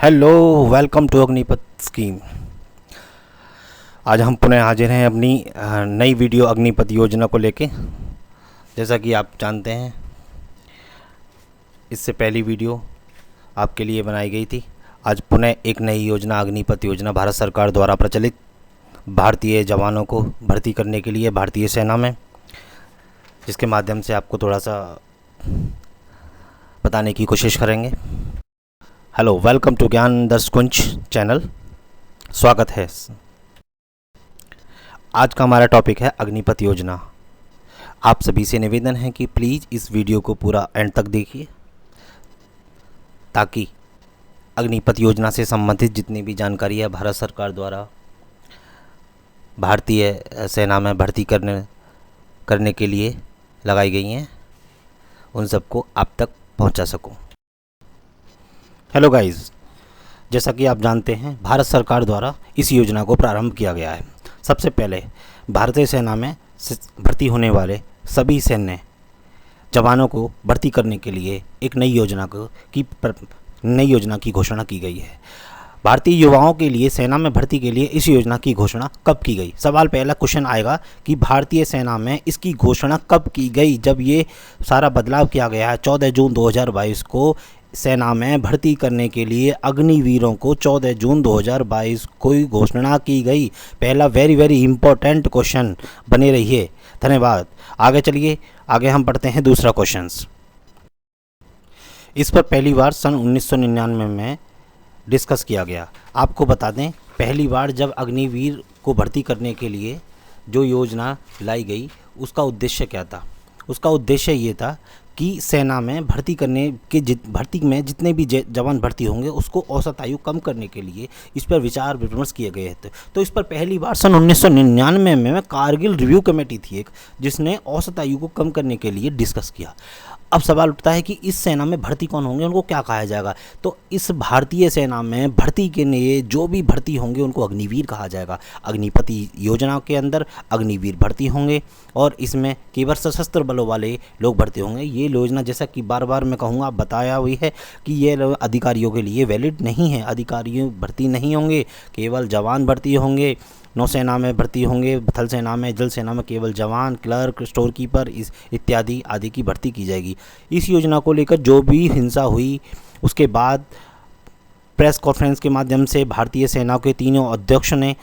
Hello, welcome to Agnipath scheme. आज हम पुनः हाजिर हैं अपनी नई वीडियो अग्निपथ योजना को लेके। जैसा कि आप जानते हैं, इससे पहली वीडियो आपके लिए बनाई गई थी। आज पुनः एक नई योजना अग्निपथ योजना भारत सरकार द्वारा प्रचलित भारतीय जवानों को भर्ती करने के लिए भारतीय सेना में, जिसके माध्यम से आपको थोड़ा सा बताने की कोशिश करेंगे। हेलो, वेलकम टू ज्ञान दर्शकुंज चैनल। स्वागत है। आज का हमारा टॉपिक है अग्निपथ योजना। आप सभी से निवेदन है कि प्लीज़ इस वीडियो को पूरा एंड तक देखिए, ताकि अग्निपथ योजना से संबंधित जितनी भी जानकारी है भारत सरकार द्वारा भारतीय सेना में भर्ती करने के लिए लगाई गई हैं, उन सबको आप तक पहुंचा सकूं। हेलो गाइस, जैसा कि आप जानते हैं, भारत सरकार द्वारा इस योजना को प्रारंभ किया गया है। सबसे पहले भारतीय सेना में भर्ती होने वाले सभी सैन्य जवानों को भर्ती करने के लिए एक नई योजना की घोषणा की गई है। भारतीय युवाओं के लिए सेना में भर्ती के लिए इस योजना की घोषणा कब की गई? सवाल पहला क्वेश्चन आएगा कि भारतीय सेना में इसकी घोषणा कब की गई? जब ये सारा बदलाव किया गया है 14 जून 2022 को सेना में भर्ती करने के लिए अग्निवीरों को 14 जून 2022 को घोषणा की गई। पहला वेरी इंपॉर्टेंट क्वेश्चन, बने रहिए। धन्यवाद। आगे चलिए, आगे हम पढ़ते हैं दूसरा क्वेश्चन। इस पर पहली बार सन 1999 में डिस्कस किया गया। आपको बता दें, पहली बार जब अग्निवीर को भर्ती करने के लिए जो योजना लाई गई, उसका उद्देश्य क्या था? उसका उद्देश्य ये था कि सेना में भर्ती में जितने भी जवान भर्ती होंगे उसको औसत आयु कम करने के लिए इस पर विचार विमर्श किए गए थे। तो इस पर पहली बार सन 1999 में कारगिल रिव्यू कमेटी थी एक, जिसने औसत आयु को कम करने के लिए डिस्कस किया। अब सवाल उठता है कि इस सेना में भर्ती कौन होंगे, उनको क्या कहा जाएगा? तो इस भारतीय सेना में भर्ती के लिए जो भी भर्ती होंगे उनको अग्निवीर कहा जाएगा। अग्निपथ योजना के अंदर अग्निवीर भर्ती होंगे और इसमें केवल सशस्त्र बलों वाले लोग भर्ती होंगे। ये योजना, जैसा कि बार बार मैं कहूँगा, बताया हुई है कि ये अधिकारियों के लिए वैलिड नहीं है। अधिकारियों भर्ती नहीं होंगे, केवल जवान भर्ती होंगे। नौसेना में भर्ती होंगे, थल सेना में, जल सेना में केवल जवान, क्लर्क, स्टोर कीपर इत्यादि आदि की भर्ती की जाएगी। इस योजना को लेकर जो भी हिंसा हुई, उसके बाद प्रेस कॉन्फ्रेंस के माध्यम से भारतीय सेना के तीनों अध्यक्ष ने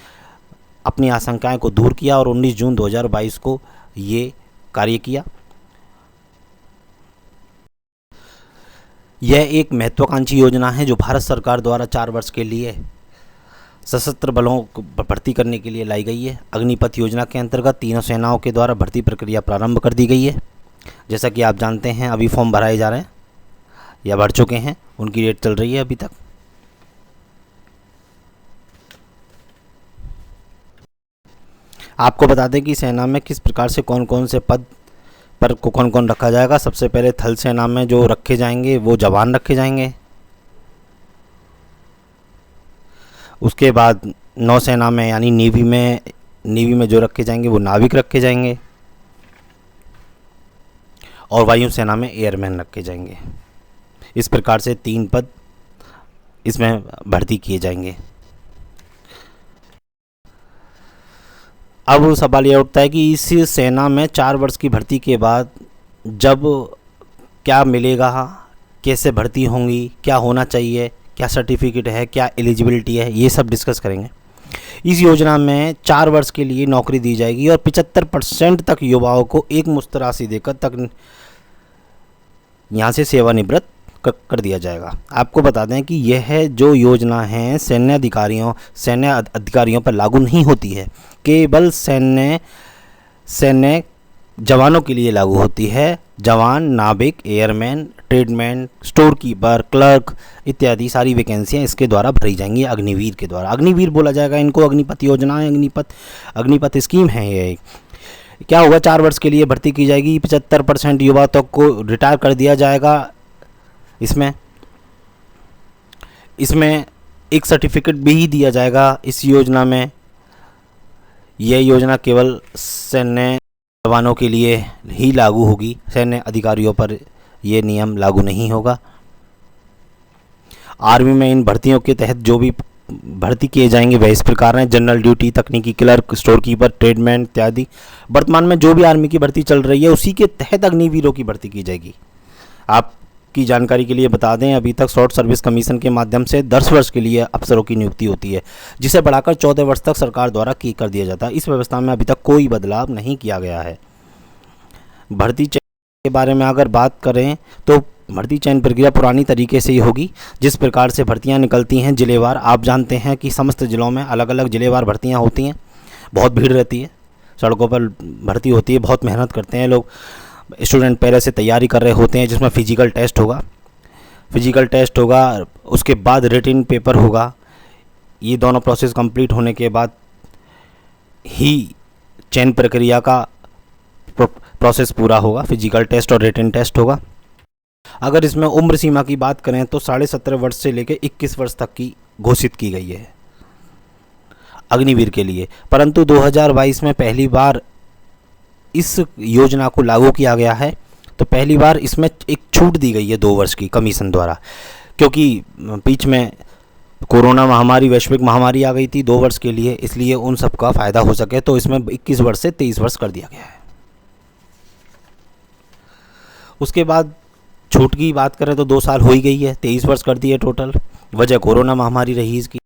अपनी आशंकाएं को दूर किया और 19 जून 2022 को ये कार्य किया। यह एक महत्वाकांक्षी योजना है जो भारत सरकार द्वारा 4 वर्ष के लिए सशस्त्र बलों को भर्ती करने के लिए लाई गई है। अग्निपथ योजना के अंतर्गत तीनों सेनाओं के द्वारा भर्ती प्रक्रिया प्रारंभ कर दी गई है। जैसा कि आप जानते हैं, अभी फॉर्म भराए जा रहे हैं या भर चुके हैं, उनकी डेट चल रही है अभी तक। आपको बता दें कि सेना में किस प्रकार से कौन कौन से पद पर कौन कौन रखा जाएगा। सबसे पहले थल सेना में जो रखे जाएंगे वो जवान रखे जाएंगे। उसके बाद नौसेना में यानी नेवी में जो रखे जाएंगे वो नाविक रखे जाएंगे और वायुसेना में एयरमैन रखे जाएंगे। इस प्रकार से 3 पद इसमें भर्ती किए जाएंगे। अब सवाल यह उठता है कि इस सेना में 4 वर्ष की भर्ती के बाद जब क्या मिलेगा, कैसे भर्ती होंगी, क्या होना चाहिए, क्या सर्टिफिकेट है, क्या एलिजिबिलिटी है, ये सब डिस्कस करेंगे। इस योजना में 4 वर्ष के लिए नौकरी दी जाएगी और 75% तक युवाओं को एक मुश्त राशि देकर तक यहाँ से सेवानिवृत्त कर दिया जाएगा। आपको बता दें कि यह जो योजना है सैन्य अधिकारियों पर लागू नहीं होती है, केवल सैन्य जवानों के लिए लागू होती है। जवान, नाविक, airman, tradesman, store keeper, clerk इत्यादि सारी वैकेंसियां इसके द्वारा भरी जाएंगी, अग्निवीर के द्वारा। अग्निवीर बोला जाएगा इनको। अग्निपथ योजना है, अग्निपथ स्कीम है। ये क्या होगा, 4 वर्ष के लिए भर्ती की जाएगी। 75% युवा तक को रिटायर कर दिया जाएगा। इसमें एक सर्टिफिकेट भी दिया जाएगा इस योजना में। यह योजना केवल सैन्य जवानों के लिए ही लागू होगी, सैन्य अधिकारियों पर यह नियम लागू नहीं होगा। आर्मी में इन भर्तियों के तहत जो भी भर्ती किए जाएंगे वह इस प्रकार हैं: जनरल ड्यूटी, तकनीकी क्लर्क, स्टोर कीपर, ट्रेडमैन इत्यादि। वर्तमान में जो भी आर्मी की भर्ती चल रही है उसी के तहत अग्निवीरों की भर्ती की जाएगी। आपकी जानकारी के लिए बता दें, अभी तक शॉर्ट सर्विस कमीशन के माध्यम से 10 वर्ष के लिए अफसरों की नियुक्ति होती है, जिसे बढ़ाकर 14 वर्ष तक सरकार द्वारा कर दिया जाता है। इस व्यवस्था में अभी तक कोई बदलाव नहीं किया गया है। भर्ती चयन के बारे में अगर बात करें तो भर्ती चयन प्रक्रिया पुरानी तरीके से ही होगी। जिस प्रकार से भर्तियां निकलती हैं जिलेवार, आप जानते हैं कि समस्त ज़िलों में अलग अलग जिलेवार भर्तियां होती हैं। बहुत भीड़ रहती है, सड़कों पर भर्ती होती है, बहुत मेहनत करते हैं लोग। स्टूडेंट पहले से तैयारी कर रहे होते हैं, जिसमें फिजिकल टेस्ट होगा, उसके बाद रिटन पेपर होगा। ये दोनों प्रोसेस कंप्लीट होने के बाद ही चयन प्रक्रिया का प्रोसेस पूरा होगा। फिजिकल टेस्ट और रिटन टेस्ट होगा। अगर इसमें उम्र सीमा की बात करें तो 17.5 वर्ष से लेकर 21 वर्ष तक की घोषित की गई है अग्निवीर के लिए। परंतु 2022 में पहली बार इस योजना को लागू किया गया है, तो पहली बार इसमें एक छूट दी गई है 2 वर्ष की कमीशन द्वारा, क्योंकि बीच में कोरोना महामारी, वैश्विक महामारी आ गई थी 2 वर्ष के लिए, इसलिए उन सब का फ़ायदा हो सके तो इसमें 21 वर्ष से 23 वर्ष कर दिया गया है। उसके बाद छूट की बात करें तो 2 साल हो ही गई है, 23 वर्ष कर दिए टोटल। वजह कोरोना महामारी रही इसकी।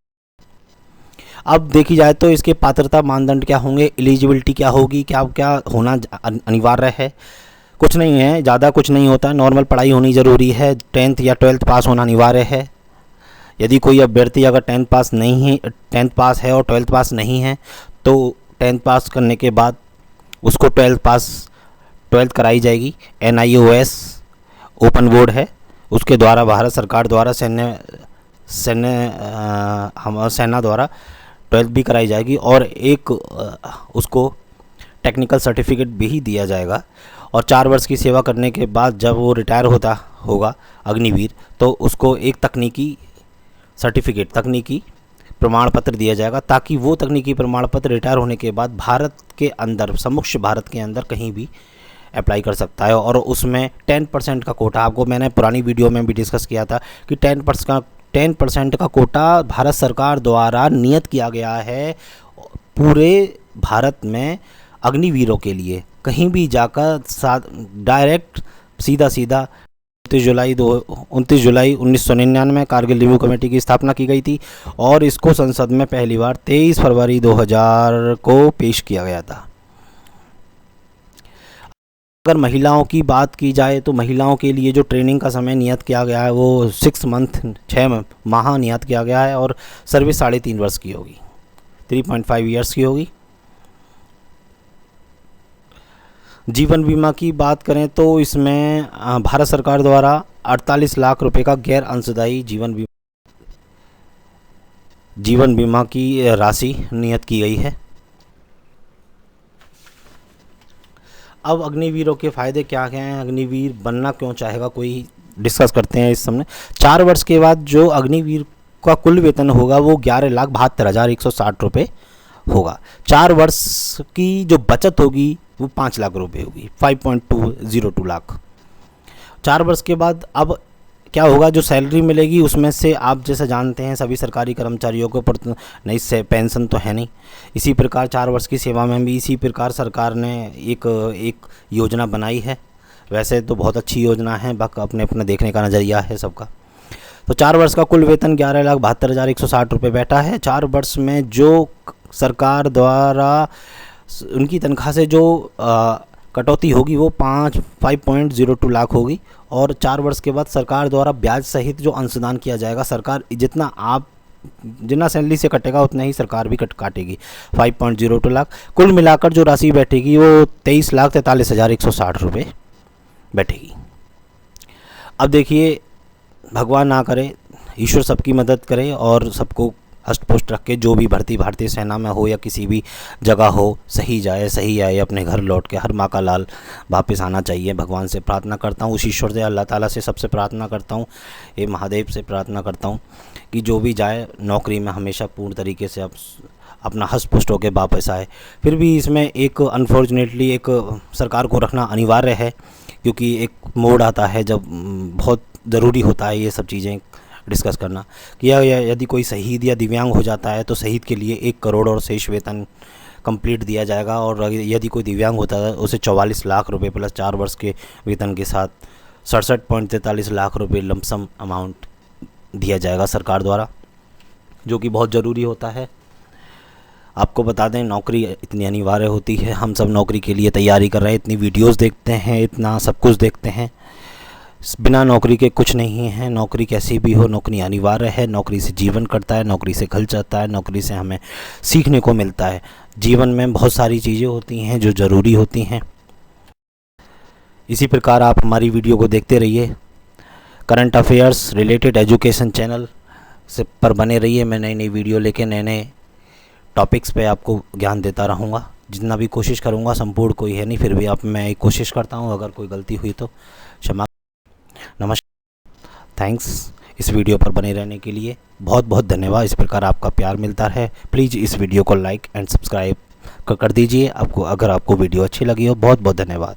अब देखी जाए तो इसके पात्रता मानदंड क्या होंगे, एलिजिबिलिटी क्या होगी, क्या क्या होना अनिवार्य है। कुछ नहीं है, ज़्यादा कुछ नहीं होता। नॉर्मल पढ़ाई होनी ज़रूरी है, 10th या 12th पास होना अनिवार्य है। यदि कोई अभ्यर्थी अगर 10th पास है और 12th पास नहीं है तो 10th पास करने के बाद उसको 12th कराई जाएगी। NIOS ओपन बोर्ड है, उसके द्वारा भारत सरकार द्वारा सेना द्वारा 12th भी कराई जाएगी और एक उसको टेक्निकल सर्टिफिकेट भी दिया जाएगा। और 4 वर्ष की सेवा करने के बाद जब वो रिटायर होता होगा अग्निवीर, तो उसको एक तकनीकी प्रमाण पत्र दिया जाएगा, ताकि वो तकनीकी प्रमाण पत्र रिटायर होने के बाद भारत के अंदर, समग्र भारत के अंदर कहीं भी अप्लाई कर सकता है। और उसमें 10% का कोटा, आपको मैंने पुरानी वीडियो में भी डिस्कस किया था कि 10% का कोटा भारत सरकार द्वारा नियत किया गया है पूरे भारत में अग्निवीरों के लिए। कहीं भी जाकर डायरेक्ट सीधा 29 जुलाई 1999 में कारगिल रिव्यू कमेटी की स्थापना की गई थी और इसको संसद में पहली बार 23 फरवरी 2000 को पेश किया गया था। अगर महिलाओं की बात की जाए तो महिलाओं के लिए जो ट्रेनिंग का समय नियत किया गया है वो 6 माह नियत किया गया है और सर्विस 3.5 वर्ष की होगी, 3.5 ईयर्स की होगी। जीवन बीमा की बात करें तो इसमें भारत सरकार द्वारा 48 लाख रुपए का गैर अंशदायी जीवन बीमा की राशि नियत की गई है। अब अग्निवीरों के फ़ायदे क्या क्या हैं, अग्निवीर बनना क्यों चाहेगा कोई, डिस्कस करते हैं इस समय। 4 वर्ष के बाद जो अग्निवीर का कुल वेतन होगा वो 11,72,160 रुपये होगा। 4 वर्ष की जो बचत होगी वो 5 लाख रुपए होगी, 5.202 लाख। 4 वर्ष के बाद अब क्या होगा, जो सैलरी मिलेगी उसमें से आप जैसे जानते हैं सभी सरकारी कर्मचारियों को नई से पेंशन तो है नहीं। इसी प्रकार 4 वर्ष की सेवा में भी इसी प्रकार सरकार ने एक योजना बनाई है। वैसे तो बहुत अच्छी योजना है, बाकी अपने अपने देखने का नज़रिया है सबका। तो 4 वर्ष का कुल वेतन 11,72,160 रुपये बैठा है। 4 वर्ष में जो सरकार द्वारा उनकी तनख्वाह से जो कटौती होगी वो 5.02 लाख होगी। और 4 वर्ष के बाद सरकार द्वारा ब्याज सहित जो अंशदान किया जाएगा, सरकार जितना सैलरी से कटेगा उतना ही सरकार भी काटेगी, 5.02 लाख। कुल मिलाकर जो राशि बैठेगी वो 23,43,160 रुपये बैठेगी। अब देखिए, भगवान ना करे, ईश्वर सबकी मदद करे और सबको हष्ट पुष्ट रख के जो भी भर्ती भारतीय सेना में हो या किसी भी जगह हो सही जाए, सही आए, अपने घर लौट के हर माँ का लाल वापस आना चाहिए। भगवान से प्रार्थना करता हूँ, उस ईश्वर से, अल्लाह ताला से सबसे प्रार्थना करता हूँ, ये महादेव से प्रार्थना करता हूँ कि जो भी जाए नौकरी में हमेशा पूर्ण तरीके से अपना हष्ट पुष्ट होकर वापस आए। फिर भी इसमें एक अनफॉर्चुनेटली एक सरकार को रखना अनिवार्य है, क्योंकि एक मोड़ आता है जब बहुत ज़रूरी होता है ये सब चीज़ें डिस्कस करना कि यदि कोई शहीद या दिव्यांग हो जाता है तो शहीद के लिए 1 करोड़ और शेष वेतन कंप्लीट दिया जाएगा, और यदि कोई दिव्यांग होता है उसे 44 लाख रुपए प्लस 4 वर्ष के वेतन के साथ 67.43 लाख रुपए लमसम अमाउंट दिया जाएगा सरकार द्वारा, जो कि बहुत ज़रूरी होता है। आपको बता दें, नौकरी इतनी अनिवार्य होती है, हम सब नौकरी के लिए तैयारी कर रहे हैं, इतनी वीडियोस देखते हैं, इतना सब कुछ देखते हैं, बिना नौकरी के कुछ नहीं है। नौकरी कैसी भी हो, नौकरी अनिवार्य है। नौकरी से जीवन कटता है, नौकरी से घर जाता है, नौकरी से हमें सीखने को मिलता है। जीवन में बहुत सारी चीज़ें होती हैं जो ज़रूरी होती हैं। इसी प्रकार आप हमारी वीडियो को देखते रहिए। Current affairs related education channel से पर बने रहिए। मैं नई नई वीडियो लेके नए नए टॉपिक्स पे आपको ज्ञान देता रहूँगा, जितना भी कोशिश करूँगा। संपूर्ण कोई है नहीं, फिर भी मैं एक कोशिश करता हूँ। अगर कोई गलती हुई तो क्षमा। नमस्कार, थैंक्स इस वीडियो पर बने रहने के लिए। बहुत बहुत धन्यवाद। इस प्रकार आपका प्यार मिलता है। प्लीज़ इस वीडियो को लाइक एंड सब्सक्राइब कर दीजिए, अगर आपको वीडियो अच्छी लगी हो। बहुत बहुत धन्यवाद।